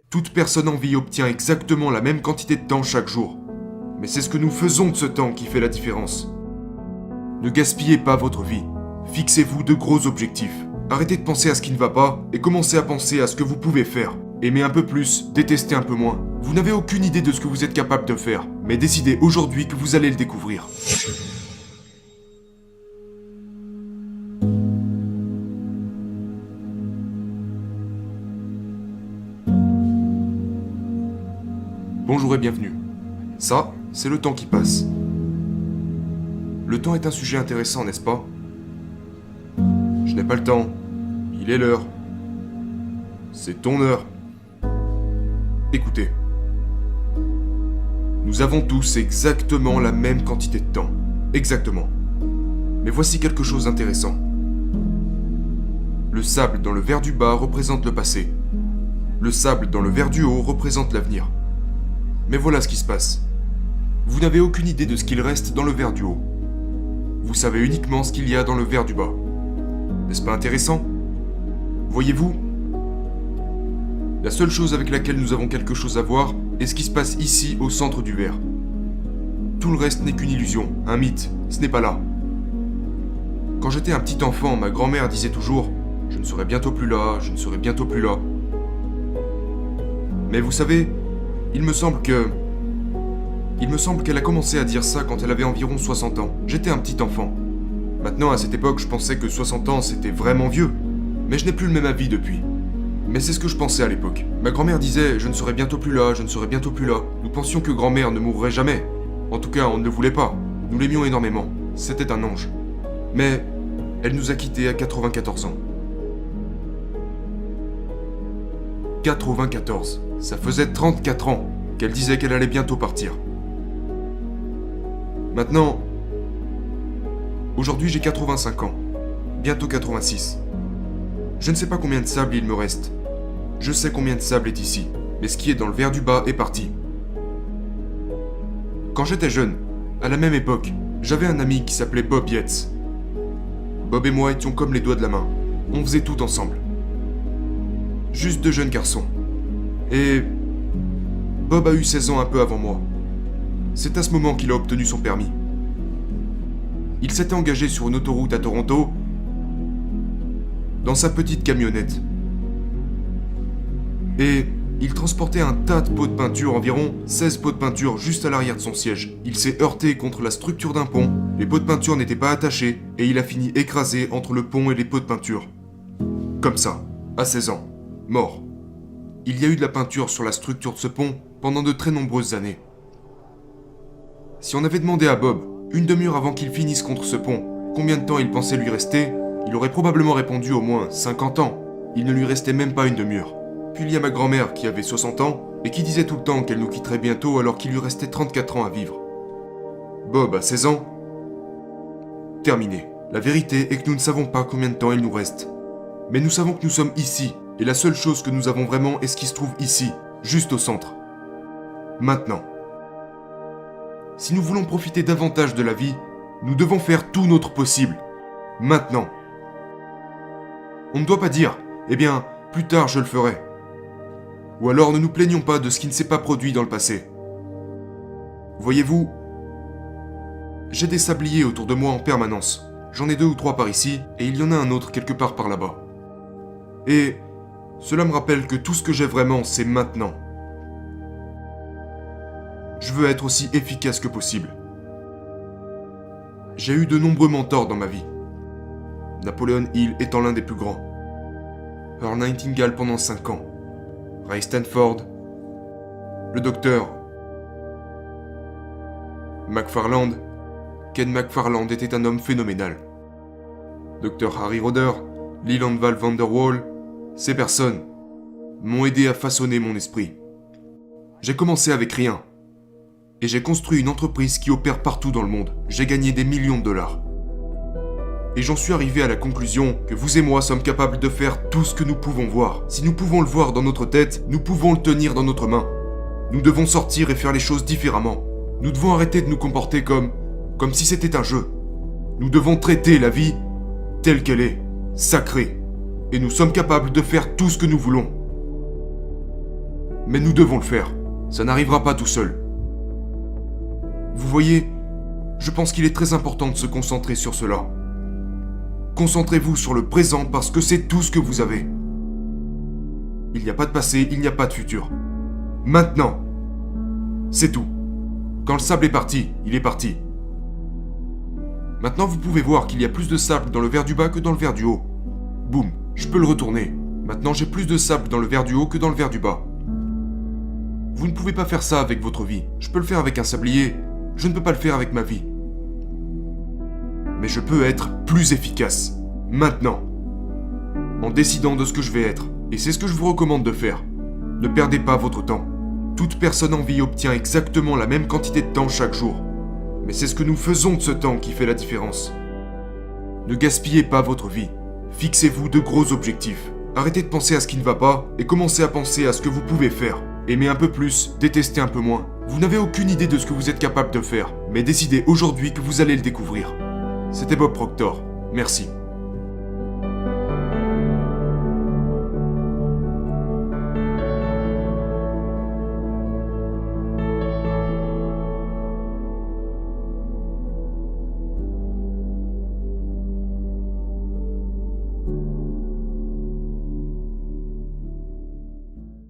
Toute personne en vie obtient exactement la même quantité de temps chaque jour. Mais c'est ce que nous faisons de ce temps qui fait la différence. Ne gaspillez pas votre vie. Fixez-vous de gros objectifs. Arrêtez de penser à ce qui ne va pas et commencez à penser à ce que vous pouvez faire. Aimez un peu plus, détestez un peu moins. Vous n'avez aucune idée de ce que vous êtes capable de faire, mais décidez aujourd'hui que vous allez le découvrir. Bonjour et bienvenue. Ça, c'est le temps qui passe. Le temps est un sujet intéressant, n'est-ce pas? Je n'ai pas le temps. Il est l'heure. C'est ton heure. Écoutez. Nous avons tous exactement la même quantité de temps. Exactement. Mais voici quelque chose d'intéressant. Le sable dans le verre du bas représente le passé. Le sable dans le verre du haut représente l'avenir. Mais voilà ce qui se passe. Vous n'avez aucune idée de ce qu'il reste dans le verre du haut. Vous savez uniquement ce qu'il y a dans le verre du bas. N'est-ce pas intéressant? Voyez-vous? La seule chose avec laquelle nous avons quelque chose à voir est ce qui se passe ici au centre du verre. Tout le reste n'est qu'une illusion, un mythe, ce n'est pas là. Quand j'étais un petit enfant, ma grand-mère disait toujours « Je ne serai bientôt plus là, je ne serai bientôt plus là ». Mais vous savez, il me semble qu'elle a commencé à dire ça quand elle avait environ 60 ans. J'étais un petit enfant. Maintenant, à cette époque, je pensais que 60 ans, c'était vraiment vieux. Mais je n'ai plus le même avis depuis. Mais c'est ce que je pensais à l'époque. Ma grand-mère disait « Je ne serai bientôt plus là, je ne serai bientôt plus là ». Nous pensions que grand-mère ne mourrait jamais. En tout cas, on ne le voulait pas. Nous l'aimions énormément. C'était un ange. Mais elle nous a quittés à 94 ans. 94. Ça faisait 34 ans qu'elle disait qu'elle allait bientôt partir. Maintenant, aujourd'hui j'ai 85 ans, bientôt 86. Je ne sais pas combien de sable il me reste. Je sais combien de sable est ici, mais ce qui est dans le verre du bas est parti. Quand j'étais jeune, à la même époque, j'avais un ami qui s'appelait Bob Yates. Bob et moi étions comme les doigts de la main. On faisait tout ensemble. Juste deux jeunes garçons. Et Bob a eu 16 ans un peu avant moi. C'est à ce moment qu'il a obtenu son permis. Il s'était engagé sur une autoroute à Toronto dans sa petite camionnette. Et il transportait un tas de pots de peinture, environ 16 pots de peinture juste à l'arrière de son siège. Il s'est heurté contre la structure d'un pont, les pots de peinture n'étaient pas attachés et il a fini écrasé entre le pont et les pots de peinture. Comme ça, à 16 ans, mort. Il y a eu de la peinture sur la structure de ce pont pendant de très nombreuses années. Si on avait demandé à Bob, une demi-heure avant qu'il finisse contre ce pont, combien de temps il pensait lui rester, il aurait probablement répondu au moins 50 ans. Il ne lui restait même pas une demi-heure. Puis il y a ma grand-mère qui avait 60 ans et qui disait tout le temps qu'elle nous quitterait bientôt alors qu'il lui restait 34 ans à vivre. Bob a 16 ans. Terminé. La vérité est que nous ne savons pas combien de temps il nous reste. Mais nous savons que nous sommes ici, et la seule chose que nous avons vraiment est ce qui se trouve ici, juste au centre. Maintenant. Si nous voulons profiter davantage de la vie, nous devons faire tout notre possible. Maintenant. On ne doit pas dire « Eh bien, plus tard je le ferai ». Ou alors ne nous plaignons pas de ce qui ne s'est pas produit dans le passé. Voyez-vous, j'ai des sabliers autour de moi en permanence. J'en ai 2 ou 3 par ici, et il y en a un autre quelque part par là-bas. Et cela me rappelle que tout ce que j'ai vraiment, c'est maintenant. Je veux être aussi efficace que possible. J'ai eu de nombreux mentors dans ma vie. Napoleon Hill étant l'un des plus grands. Earl Nightingale pendant 5 ans. Ray Stanford. Le docteur McFarland. Ken McFarland était un homme phénoménal. Dr Harry Roder, Leland Val van der Waal, ces personnes m'ont aidé à façonner mon esprit. J'ai commencé avec rien. Et j'ai construit une entreprise qui opère partout dans le monde. J'ai gagné des millions de dollars. Et j'en suis arrivé à la conclusion que vous et moi sommes capables de faire tout ce que nous pouvons voir. Si nous pouvons le voir dans notre tête, nous pouvons le tenir dans notre main. Nous devons sortir et faire les choses différemment. Nous devons arrêter de nous comporter comme si c'était un jeu. Nous devons traiter la vie telle qu'elle est, sacrée. Et nous sommes capables de faire tout ce que nous voulons. mais nous devons le faire. Ça n'arrivera pas tout seul. Vous voyez, je pense qu'il est très important de se concentrer sur cela. Concentrez-vous sur le présent parce que c'est tout ce que vous avez. Il n'y a pas de passé, il n'y a pas de futur. Maintenant, c'est tout. Quand le sable est parti, il est parti. Maintenant, vous pouvez voir qu'il y a plus de sable dans le verre du bas que dans le verre du haut. Boum, je peux le retourner. Maintenant, j'ai plus de sable dans le verre du haut que dans le verre du bas. Vous ne pouvez pas faire ça avec votre vie. Je peux le faire avec un sablier. Je ne peux pas le faire avec ma vie. Mais je peux être plus efficace. Maintenant. En décidant de ce que je vais être. Et c'est ce que je vous recommande de faire. Ne perdez pas votre temps. Toute personne en vie obtient exactement la même quantité de temps chaque jour. Mais c'est ce que nous faisons de ce temps qui fait la différence. Ne gaspillez pas votre vie. Fixez-vous de gros objectifs. Arrêtez de penser à ce qui ne va pas et commencez à penser à ce que vous pouvez faire. Aimez un peu plus, détestez un peu moins. Vous n'avez aucune idée de ce que vous êtes capable de faire, mais décidez aujourd'hui que vous allez le découvrir. C'était Bob Proctor. Merci.